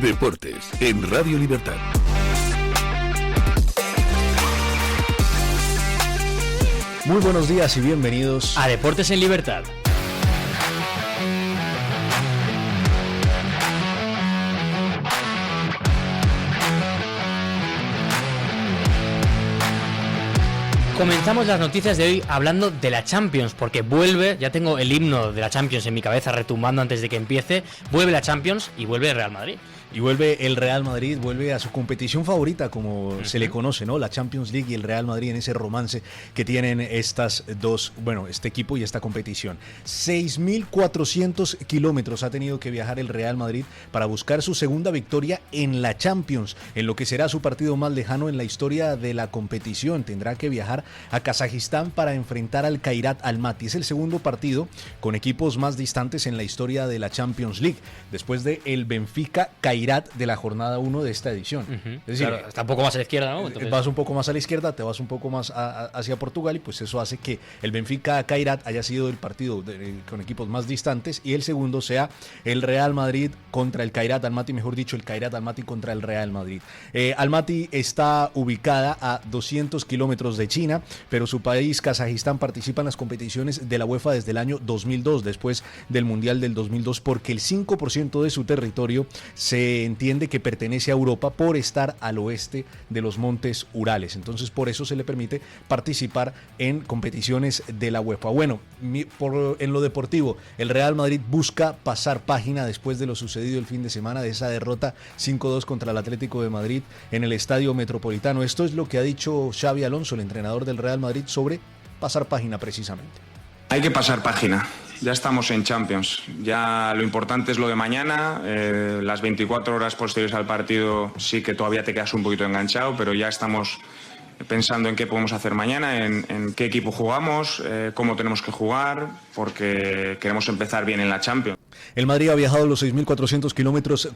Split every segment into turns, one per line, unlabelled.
Deportes en Radio Libertad.
Muy buenos días y bienvenidos
a Deportes en Libertad. Comenzamos las noticias de hoy hablando de la Champions, porque vuelve, ya tengo el himno de la Champions en mi cabeza retumbando antes de que empiece, vuelve la Champions y vuelve el Real Madrid.
Y vuelve el Real Madrid, vuelve a su competición favorita, como se le conoce, ¿no? La Champions League y el Real Madrid, en ese romance que tienen estas dos, este equipo y esta competición. 6.400 kilómetros ha tenido que viajar el Real Madrid para buscar su segunda victoria en la Champions, en lo que será su partido más lejano en la historia de la competición. Tendrá que viajar a Kazajistán para enfrentar al Kairat Almaty. Es el segundo partido con equipos más distantes en la historia de la Champions League, después de el Benfica Kairat de la jornada 1 de esta edición.
Es decir, claro, está un poco más a la izquierda, ¿no? Entonces...
Vas un poco más a la izquierda, te vas un poco más hacia Portugal, y pues eso hace que el Benfica Kairat haya sido el partido con equipos más distantes, y el segundo sea el Real Madrid contra el Kairat Almaty, mejor dicho, el Kairat Almaty contra el Real Madrid. Almaty está ubicada a 200 kilómetros de China, pero su país, Kazajistán, participa en las competiciones de la UEFA desde el año 2002, después del Mundial del 2002, porque el 5% de su territorio se entiende que pertenece a Europa por estar al oeste de los montes Urales. Entonces, por eso se le permite participar en competiciones de la UEFA. Bueno, en lo deportivo, el Real Madrid busca pasar página después de lo sucedido el fin de semana, de esa derrota 5-2 contra el Atlético de Madrid en el Estadio Metropolitano. Esto es lo que ha dicho Xabi Alonso, el entrenador del Real Madrid, sobre pasar página precisamente.
Hay que pasar página. Ya estamos en Champions. Ya lo importante es lo de mañana. Las 24 horas posteriores al partido sí que todavía te quedas un poquito enganchado, pero ya estamos pensando en qué podemos hacer mañana, en qué equipo jugamos, cómo tenemos que jugar, porque queremos empezar bien en la Champions.
El Madrid ha viajado los 6.400 kilómetros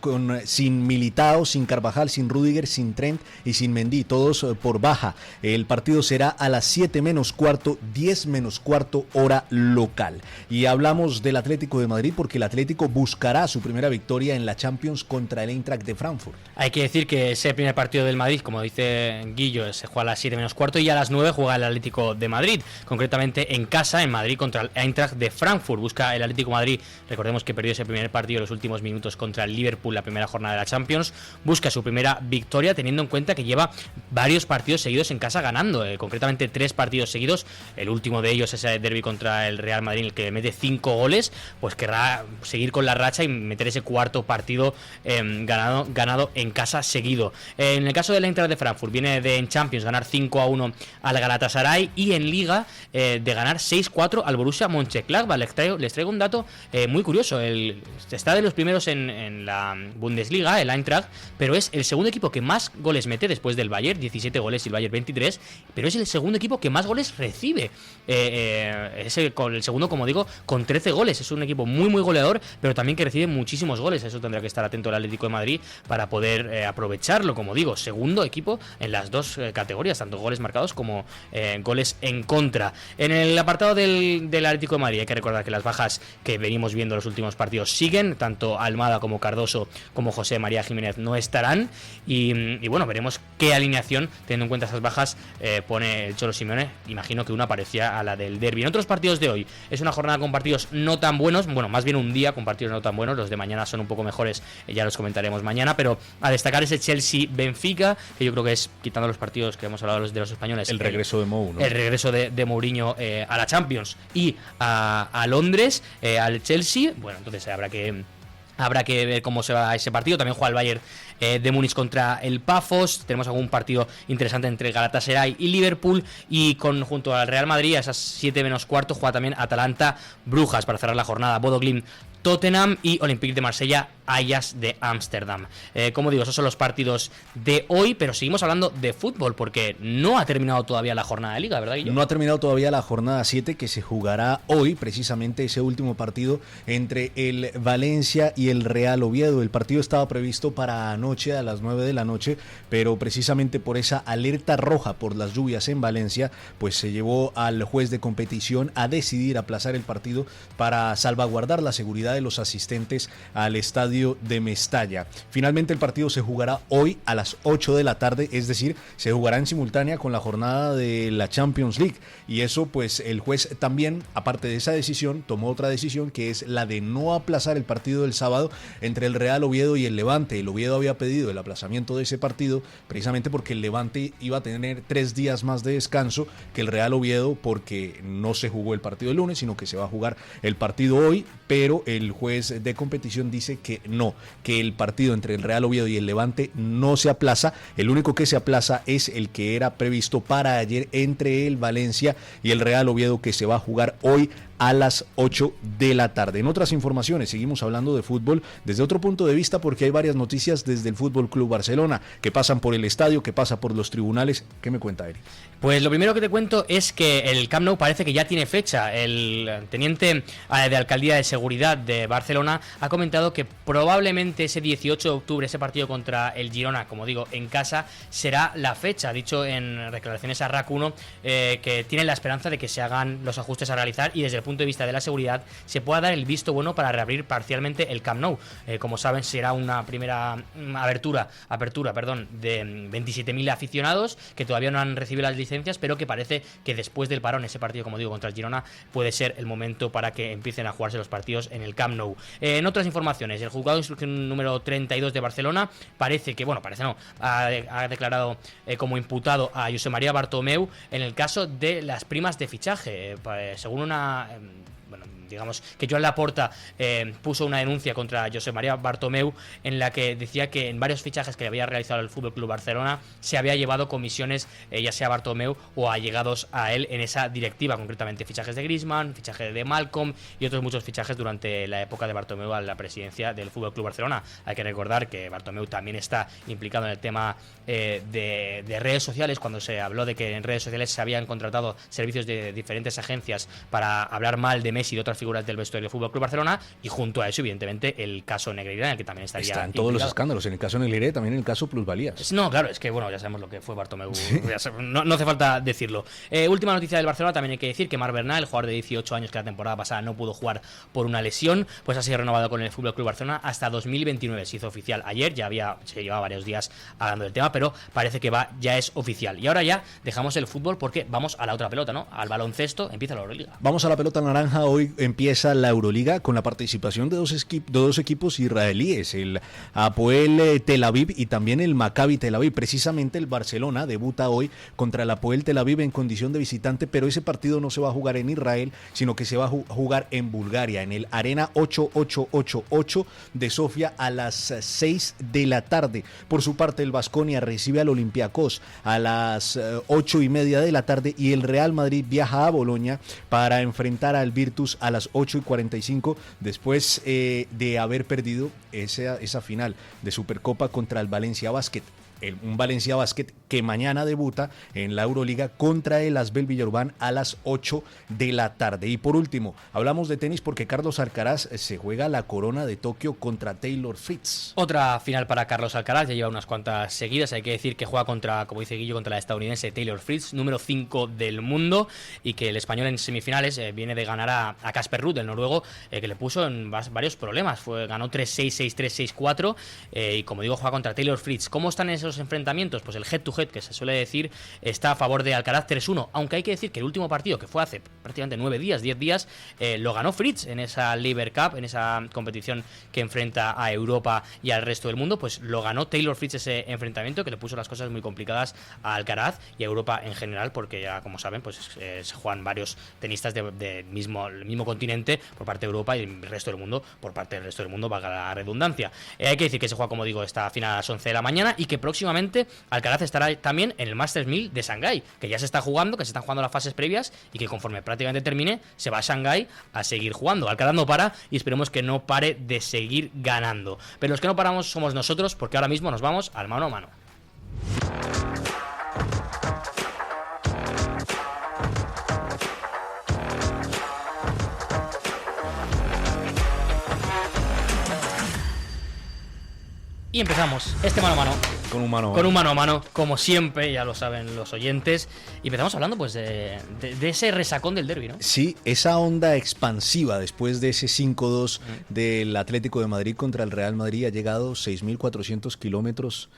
sin Militao, sin Carvajal, sin Rüdiger, sin Trent y sin Mendy, todos por baja. El partido será a las 7 menos cuarto, 10 menos cuarto hora local. Y hablamos del Atlético de Madrid porque el Atlético buscará su primera victoria en la Champions contra el Eintracht de Frankfurt.
Hay que decir que ese primer partido del Madrid, como dice Guillo, se juega a las 7 menos cuarto y a las 9 juega el Atlético de Madrid, concretamente en casa, en Madrid, contra el Eintracht de Frankfurt. Busca el Atlético de Madrid, recordemos que perdió ese primer partido en los últimos minutos contra el Liverpool, la primera jornada de la Champions. Busca su primera victoria, teniendo en cuenta que lleva varios partidos seguidos en casa ganando, concretamente 3 partidos seguidos. El último de ellos, ese derbi contra el Real Madrid, en el que mete 5 goles, pues querrá seguir con la racha y meter ese cuarto partido ganado en casa seguido. En el caso del Eintracht de Frankfurt, viene de en Champions ganar 5-1 al Galatasaray, y en Liga de ganar 6-4 al Borussia Mönchengladbach. Les traigo un dato muy curioso. Está de los primeros en la Bundesliga, el Eintracht, pero es el segundo equipo que más goles mete después del Bayern, 17 goles y el Bayern 23, pero es el segundo equipo que más goles recibe. Es el segundo, como digo, con 13 goles. Es un equipo muy muy goleador, pero también que recibe muchísimos goles. Eso tendrá que estar atento el Atlético de Madrid para poder aprovecharlo. Como digo, segundo equipo en las dos categorías, tanto goles marcados como goles en contra. En el apartado del Atlético de Madrid hay que recordar que las bajas que venimos viendo en los últimos partidos siguen, tanto Almada como Cardoso como José María Jiménez no estarán, y bueno, veremos qué alineación, teniendo en cuenta esas bajas, pone el Cholo Simeone. Imagino que una parecía a la del derbi. En otros partidos de hoy es una jornada con partidos no tan buenos, bueno, más bien un día con partidos no tan buenos. Los de mañana son un poco mejores, ya los comentaremos mañana, pero a destacar ese Chelsea-Benfica, que yo creo que es, quitando los partidos que hemos hablado de los españoles,
el regreso de Mou, ¿no?
El regreso de Mourinho a la Champions y a Londres, al Chelsea. Bueno, entonces habrá que ver cómo se va ese partido. También juega el Bayern de Múnich contra el Pafos. Tenemos algún partido interesante entre Galatasaray y Liverpool, y junto al Real Madrid a esas 7 menos cuarto juega también Atalanta-Brujas para cerrar la jornada. Bodo Glimt Tottenham y Olympique de Marsella, Ajax de Ámsterdam. Como digo, esos son los partidos de hoy, pero seguimos hablando de fútbol porque no ha terminado todavía la jornada de Liga, ¿verdad, Guillermo?
No ha terminado todavía la jornada 7, que se jugará hoy, precisamente ese último partido entre el Valencia y el Real Oviedo. El partido estaba previsto para anoche a las 9 de la noche, pero precisamente por esa alerta roja por las lluvias en Valencia, pues se llevó al juez de competición a decidir aplazar el partido para salvaguardar la seguridad totalidad de los asistentes al estadio de Mestalla. Finalmente el partido se jugará hoy a las 8 de la tarde, es decir, se jugará en simultánea con la jornada de la Champions League, y eso pues el juez también, aparte de esa decisión, tomó otra decisión, que es la de no aplazar el partido del sábado entre el Real Oviedo y el Levante. El Oviedo había pedido el aplazamiento de ese partido precisamente porque el Levante iba a tener 3 días más de descanso que el Real Oviedo, porque no se jugó el partido el lunes, sino que se va a jugar el partido hoy, pero el juez de competición dice que no, que el partido entre el Real Oviedo y el Levante no se aplaza. El único que se aplaza es el que era previsto para ayer entre el Valencia y el Real Oviedo, que se va a jugar hoy a las 8 de la tarde. En otras informaciones, seguimos hablando de fútbol desde otro punto de vista, porque hay varias noticias desde el Fútbol Club Barcelona que pasan por el estadio, que pasa por los tribunales. ¿Qué me cuenta, Eric?
Pues lo primero que te cuento es que el Camp Nou parece que ya tiene fecha. El teniente de Alcaldía de Seguridad de Barcelona ha comentado que probablemente ese 18 de octubre, ese partido contra el Girona, como digo, en casa, será la fecha. Ha dicho en declaraciones a RAC 1 que tienen la esperanza de que se hagan los ajustes a realizar y desde el punto de vista de la seguridad se pueda dar el visto bueno para reabrir parcialmente el Camp Nou. Como saben, será una primera apertura de 27.000 aficionados que todavía no han recibido las licencias, pero que parece que después del parón, ese partido, como digo, contra el Girona, puede ser el momento para que empiecen a jugarse los partidos en el Camp Nou. En otras informaciones, el juzgado de instrucción número 32 de Barcelona ha declarado como imputado a Josep María Bartomeu en el caso de las primas de fichaje. Según digamos que Joan Laporta puso una denuncia contra Josep María Bartomeu en la que decía que en varios fichajes que había realizado el Fútbol Club Barcelona se había llevado comisiones, ya sea Bartomeu o allegados a él en esa directiva, concretamente fichajes de Griezmann, fichaje de Malcolm y otros muchos fichajes durante la época de Bartomeu a la presidencia del Fútbol Club Barcelona. Hay que recordar que Bartomeu también está implicado en el tema de redes sociales, cuando se habló de que en redes sociales se habían contratado servicios de diferentes agencias para hablar mal de Messi y de otras figuras del vestuario del Fútbol Club Barcelona, y junto a eso, evidentemente, el caso Negreira, en el que también estaría
Están
implicado.
todos los escándalos, en el caso Negreira, también en el caso Plusvalías.
No, claro, es que bueno, ya sabemos lo que fue Bartomeu, no hace falta decirlo. Última noticia del Barcelona, también hay que decir que Marc Bernal, el jugador de 18 años que la temporada pasada no pudo jugar por una lesión, pues ha sido renovado con el Fútbol Club Barcelona hasta 2029. Se hizo oficial ayer, se llevaba varios días hablando del tema, pero parece que ya es oficial. Y ahora ya dejamos el fútbol porque vamos a la otra pelota, ¿no? Al baloncesto. Empieza la Euroliga.
Vamos a la pelota naranja. Hoy empieza la Euroliga con la participación de dos equipos israelíes, el Hapoel Tel Aviv y también el Maccabi Tel Aviv. Precisamente el Barcelona debuta hoy contra el Hapoel Tel Aviv en condición de visitante, pero ese partido no se va a jugar en Israel, sino que se va a jugar en Bulgaria, en el Arena 8888 de Sofía, a las 6 de la tarde. Por su parte, el Baskonia recibe al Olympiacos a las 8:30 de la tarde, y el Real Madrid viaja a Bolonia para enfrentar al Virtus a las 8:45, después de haber perdido esa final de Supercopa contra el Valencia Basket. Un Valencia Basket que mañana debuta en la Euroliga contra el Asbel Villeurbanne a las 8 de la tarde. Y por último, hablamos de tenis porque Carlos Alcaraz se juega la corona de Tokio contra Taylor Fritz.
Otra final para Carlos Alcaraz, ya lleva unas cuantas seguidas. Hay que decir que juega contra, como dice Guillo, contra la estadounidense Taylor Fritz, número 5 del mundo, y que el español en semifinales viene de ganar a Casper Ruud, el noruego, que le puso en varios problemas. Ganó 3-6, 6-3, 6-4, y como digo, juega contra Taylor Fritz. ¿Cómo están esos enfrentamientos? Pues el head to head, que se suele decir, está a favor de Alcaraz 3-1, aunque hay que decir que el último partido, que fue hace prácticamente 10 días, lo ganó Fritz en esa Lever Cup, en esa competición que enfrenta a Europa y al resto del mundo. Pues lo ganó Taylor Fritz ese enfrentamiento, que le puso las cosas muy complicadas a Alcaraz y a Europa en general, porque ya, como saben, pues se juegan varios tenistas del mismo continente por parte de Europa y el resto del mundo por parte del resto del mundo, valga la redundancia. Hay que decir que se juega, como digo, esta final a las 11 de la mañana, y que próximamente Alcaraz estará también en el Masters 1000 de Shanghái, que ya se están jugando las fases previas, y que conforme prácticamente termine se va a Shanghái a seguir jugando. Alcaraz no para, y esperemos que no pare de seguir ganando. Pero los que no paramos somos nosotros, porque ahora mismo nos vamos al mano a mano. Y empezamos este mano a mano
Con un mano a mano.
Con un mano a mano, como siempre, ya lo saben los oyentes. Y empezamos hablando pues de ese resacón del derbi, ¿no?
Sí, esa onda expansiva después de ese 5-2 del Atlético de Madrid contra el Real Madrid ha llegado 6.400 kilómetros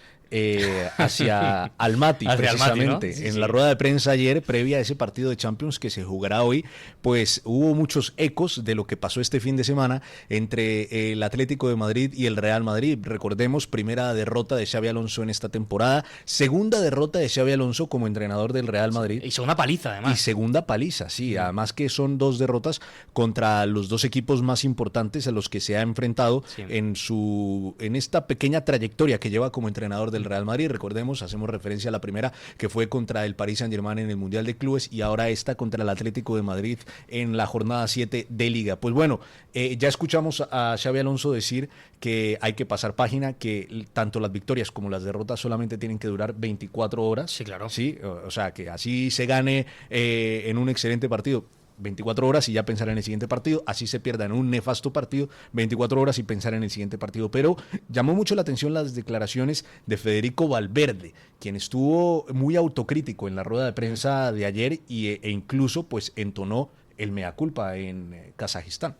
hacia Almaty,
Hacia
precisamente.
Almaty, ¿no? Sí,
en
sí.
la rueda de prensa ayer, previa a ese partido de Champions que se jugará hoy, pues hubo muchos ecos de lo que pasó este fin de semana entre el Atlético de Madrid y el Real Madrid. Recordemos, primera derrota de Xabi Alonso en esta temporada, segunda derrota de Xabi Alonso como entrenador del Real Madrid.
Y segunda paliza, además.
Y segunda paliza, sí. Además que son 2 derrotas contra los 2 equipos más importantes a los que se ha enfrentado
Sí.
en esta pequeña trayectoria que lleva como entrenador del Real Madrid. Recordemos, hacemos referencia a la primera que fue contra el Paris Saint-Germain en el Mundial de Clubes y ahora esta contra el Atlético de Madrid en la jornada 7 de Liga. Pues bueno, ya escuchamos a Xabi Alonso decir que hay que pasar página, que tanto las victorias como las derrotas solamente tienen que durar 24 horas.
Sí, claro.
Sí, o sea, que así se gane en un excelente partido 24 horas y ya pensar en el siguiente partido, así se pierda en un nefasto partido 24 horas y pensar en el siguiente partido. Pero llamó mucho la atención las declaraciones de Federico Valverde, quien estuvo muy autocrítico en la rueda de prensa de ayer e incluso pues entonó el mea culpa en Kazajistán.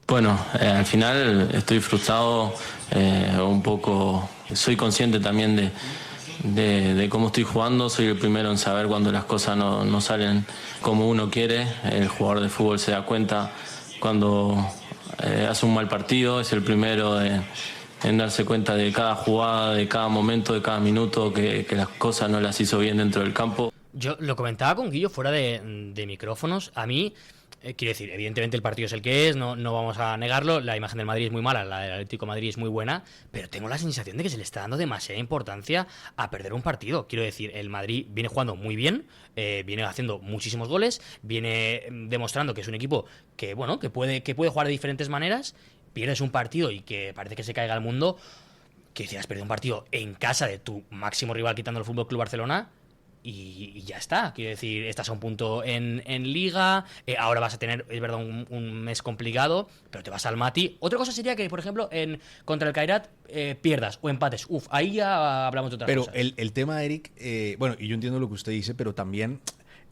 Bueno, al final estoy frustrado, un poco, soy consciente también de cómo estoy jugando, soy el primero en saber cuando las cosas no salen como uno quiere. El jugador de fútbol se da cuenta cuando hace un mal partido, es el primero en darse cuenta de cada jugada, de cada momento, de cada minuto, que las cosas no las hizo bien dentro del campo.
Yo lo comentaba con Guillo fuera de micrófonos. A mí, quiero decir, evidentemente el partido es el que es, no vamos a negarlo. La imagen del Madrid es muy mala, la del Atlético de Madrid es muy buena, pero tengo la sensación de que se le está dando demasiada importancia a perder un partido. Quiero decir, el Madrid viene jugando muy bien, viene haciendo muchísimos goles, viene demostrando que es un equipo que, bueno, que puede jugar de diferentes maneras. Pierdes un partido y que parece que se caiga el mundo. Que si has perdido un partido en casa de tu máximo rival, quitando el Fútbol Club Barcelona. Y ya está, quiero decir, estás a un punto en Liga, ahora vas a tener, es verdad, un mes complicado, pero te vas al Almaty. Otra cosa sería que, por ejemplo, contra el Kairat pierdas o empates. Ahí ya hablamos de otras
pero
cosas.
el tema, Eric, bueno, y yo entiendo lo que usted dice, pero también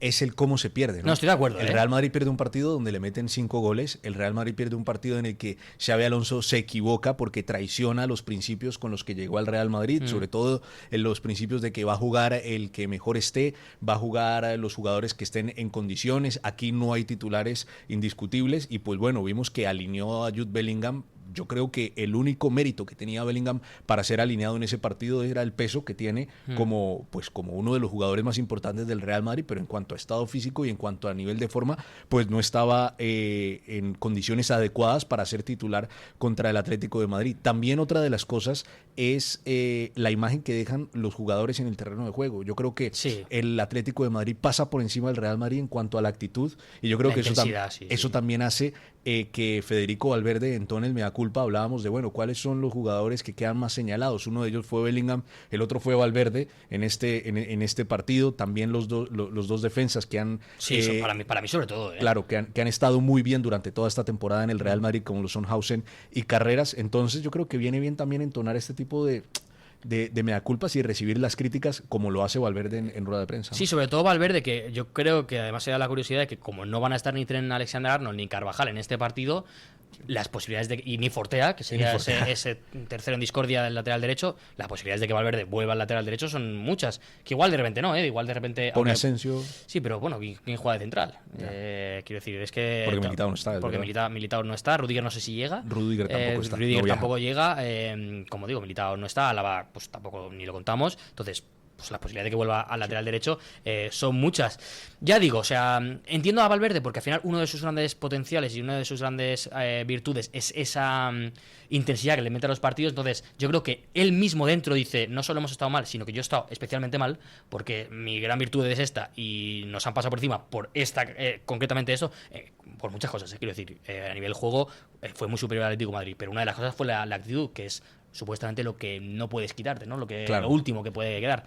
es el cómo se pierde, ¿no?
No, estoy de acuerdo.
El Real Madrid pierde un partido donde le meten 5 goles. El Real Madrid pierde un partido en el que Xabi Alonso se equivoca porque traiciona los principios con los que llegó al Real Madrid, sobre todo en los principios de que va a jugar el que mejor esté, va a jugar los jugadores que estén en condiciones. Aquí no hay titulares indiscutibles y pues bueno, vimos que alineó a Jude Bellingham. Yo creo que el único mérito que tenía Bellingham para ser alineado en ese partido era el peso que tiene como uno de los jugadores más importantes del Real Madrid, pero en cuanto a estado físico y en cuanto a nivel de forma, pues no estaba en condiciones adecuadas para ser titular contra el Atlético de Madrid. También otra de las cosas es la imagen que dejan los jugadores en el terreno de juego. Yo creo que
Sí.
el Atlético de Madrid pasa por encima del Real Madrid en cuanto a la actitud y yo creo
La
que
intensidad, sí.
eso también hace que Federico Valverde entone el mea culpa. Hablábamos de, bueno, ¿cuáles son los jugadores que quedan más señalados? Uno de ellos fue Bellingham, el otro fue Valverde en este partido. También los dos defensas que han...
Sí, eso para mí sobre todo.
Claro, que han estado muy bien durante toda esta temporada en el Real Madrid, como lo son Hausen y Carreras. Entonces yo creo que viene bien también entonar este tipo de mea culpas y recibir las críticas como lo hace Valverde en rueda de prensa, ¿no?
Sí, sobre todo Valverde, que yo creo que además se da la curiosidad de que como no van a estar ni Trent Alexander-Arnold ni Carvajal en este partido, las posibilidades y ni Fortea, que sería ese tercero en discordia del lateral derecho, las posibilidades de que Valverde vuelva al lateral derecho son muchas. Que igual de repente no, igual de repente...
Pone Asensio.
Sí, pero bueno, ¿quién juega de central? Quiero decir, es que...
Porque Militao no está.
Porque Militao no está, Rudiger no sé si llega.
Rudiger tampoco está.
Rudiger
No
tampoco llega. Como digo, Militao no está, Alaba pues tampoco ni lo contamos. Entonces, pues las posibilidades de que vuelva al lateral derecho son muchas. Ya digo, o sea, entiendo a Valverde porque al final uno de sus grandes potenciales y una de sus grandes virtudes es esa intensidad que le mete a los partidos. Entonces, yo creo que él mismo dentro dice, no solo hemos estado mal, sino que yo he estado especialmente mal porque mi gran virtud es esta y nos han pasado por encima por esta, concretamente eso, por muchas cosas. Quiero decir, a nivel juego fue muy superior al Atlético de Madrid, pero una de las cosas fue la actitud, que es supuestamente lo que no puedes quitarte, ¿no? Lo último que puede quedar.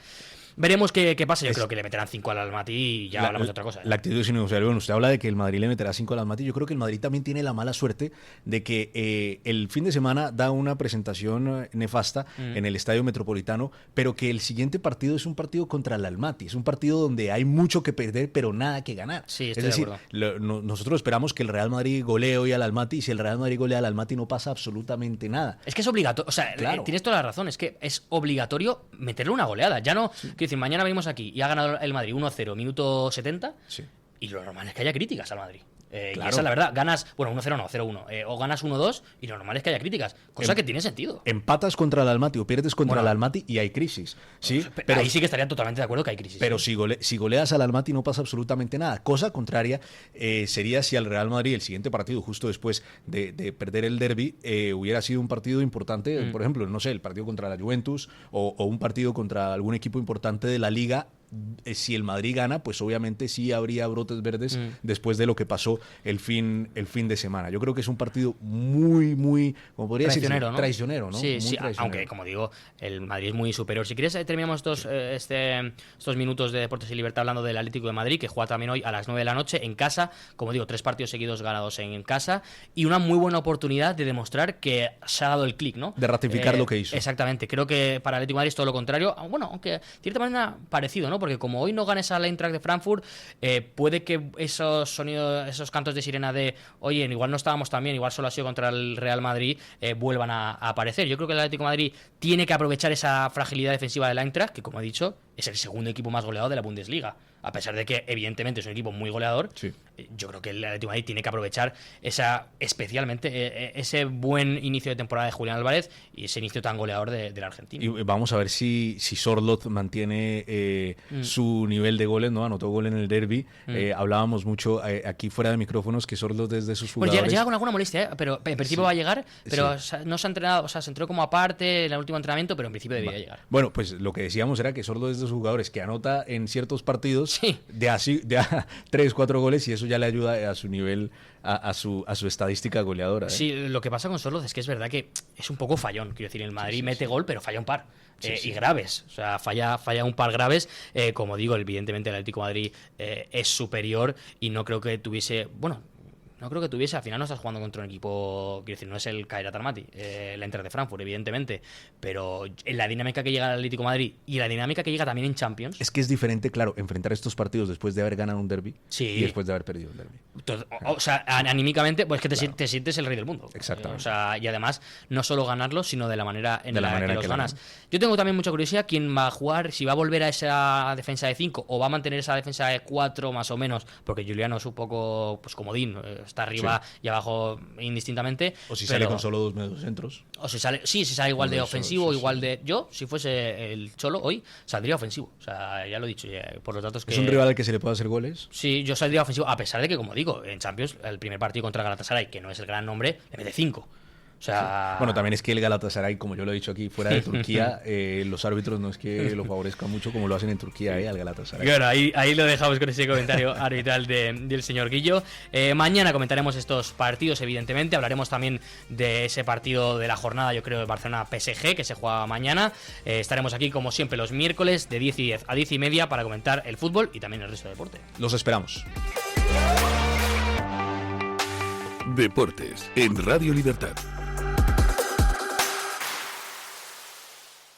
Veremos qué pasa. Yo creo que le meterán 5 al Almaty y ya hablamos de otra cosa.
La actitud es innegociable. Bueno, usted habla de que el Madrid le meterá 5 al Almaty. Yo creo que el Madrid también tiene la mala suerte de que el fin de semana da una presentación nefasta en el Estadio Metropolitano, pero que el siguiente partido es un partido contra el Almaty. Es un partido donde hay mucho que perder, pero nada que ganar.
Sí,
es
estoy
decir,
de acuerdo.
nosotros esperamos que el Real Madrid golee hoy al Almaty, y si el Real Madrid golea al Almaty no pasa absolutamente nada.
Es que es obligatorio, o sea,
Claro.
Tienes toda la razón, es que es obligatorio meterle una goleada. Ya no, quiero decir, mañana venimos aquí y ha ganado el Madrid 1-0, minuto 70,
Sí.
y lo normal es que haya críticas al Madrid. Y
Claro.
esa es la verdad, ganas, bueno, 1-0 no, 0-1, o ganas 1-2 y lo normal es que haya críticas, cosa que tiene sentido.
Empatas contra el Almaty o pierdes contra
Bueno.
el Almaty y hay crisis. ¿Sí?
Pero ahí sí que estaría totalmente de acuerdo que hay crisis.
Pero
¿sí?
si goleas al Almaty no pasa absolutamente nada. Cosa contraria sería si al Real Madrid el siguiente partido, justo después de perder el derbi, hubiera sido un partido importante, por ejemplo, no sé, el partido contra la Juventus o un partido contra algún equipo importante de la Liga. Si el Madrid gana, pues obviamente sí habría brotes verdes después de lo que pasó el fin de semana. Yo creo que es un partido muy, como podría decir,
Traicionero, ¿no?
traicionero, ¿no?
Sí,
Muy
sí,
traicionero.
aunque como digo, el Madrid es muy superior. Si quieres, terminamos estos minutos de Deportes y Libertad hablando del Atlético de Madrid, que juega también hoy a las 9 de la noche en casa. Como digo, 3 partidos seguidos ganados en casa y una muy buena oportunidad de demostrar que se ha dado el clic, ¿no?
De ratificar lo que hizo.
Exactamente. Creo que para el Atlético de Madrid es todo lo contrario. Bueno, aunque de cierta manera parecido, ¿no? Porque como hoy no ganes al Eintracht de Frankfurt, puede que esos sonidos, esos cantos de sirena de oye, igual no estábamos tan bien, igual solo ha sido contra el Real Madrid, vuelvan a aparecer. Yo creo que el Atlético de Madrid tiene que aprovechar esa fragilidad defensiva del Eintracht, que como he dicho, es el segundo equipo más goleado de la Bundesliga. A pesar de que evidentemente es un equipo muy goleador,
Sí.
yo creo que el Atlético de Madrid tiene que aprovechar especialmente ese buen inicio de temporada de Julián Álvarez y ese inicio tan goleador del argentino.
Y vamos a ver si Sorloth mantiene su nivel de goles, ¿no? Anotó gol en el derbi. Hablábamos mucho aquí fuera de micrófonos que Sorloth es de sus
Pues
jugadores.
llega con alguna molestia, pero en principio
Sí.
va a llegar, pero
Sí.
no se ha entrenado, o sea, se entrenó como aparte en el último entrenamiento, pero en principio debería llegar.
Bueno, pues lo que decíamos era que Sorloth es de esos jugadores que anota en ciertos partidos
Sí.
de a 3, 4 goles y eso ya le ayuda a su nivel, a su estadística goleadora. ¿eh?
Sí, lo que pasa con Sorloth es que es verdad que es un poco fallón. Quiero decir, el Madrid mete gol, pero falla un par. Y graves. O sea, falla un par graves. Como digo, evidentemente el Atlético de Madrid es superior y no creo que tuviese... Bueno, no creo que tuviese, al final no estás jugando contra un equipo, quiero decir, no es el Kairat Almaty, el Eintracht de Frankfurt, evidentemente, pero en la dinámica que llega al Atlético de Madrid y la dinámica que llega también en Champions...
Es que es diferente, claro, enfrentar estos partidos después de haber ganado un derbi
Sí.
y después de haber perdido el derbi.
O sea, anímicamente, pues que te sientes el rey del mundo.
Exactamente.
O sea, y además, no solo ganarlo, sino de la manera en
De la
la
manera
que los
que
ganas.
ganan.
Yo tengo también mucha curiosidad quién va a jugar, si va a volver a esa defensa de 5 o va a mantener esa defensa de 4 más o menos, porque Juliano es un poco pues comodín, está arriba y abajo indistintamente.
O si
pero-
sale con solo 2 mediocentros.
o si sale, sí, si sale igual de
Eso,
ofensivo,
sí,
igual de... Yo, si fuese el Cholo hoy, saldría ofensivo. O sea, ya lo he dicho, por los datos que...
Es un rival al que se le puede hacer goles.
Sí, yo saldría ofensivo, a pesar de que, como digo, en Champions, el primer partido contra Galatasaray, que no es el gran nombre, le mete 5. O sea...
Bueno, también es que el Galatasaray, como yo lo he dicho aquí, fuera de Turquía, los árbitros no es que lo favorezcan mucho como lo hacen en Turquía, al Galatasaray.
Bueno, ahí lo dejamos con ese comentario arbitral del señor Guillo. Mañana comentaremos estos partidos, evidentemente. Hablaremos también de ese partido de la jornada, yo creo, de Barcelona-PSG, que se juega mañana. Estaremos aquí, como siempre, los miércoles de 10 y 10 a 10 y media para comentar el fútbol y también el resto de deporte.
Los esperamos.
Deportes en Radio Libertad.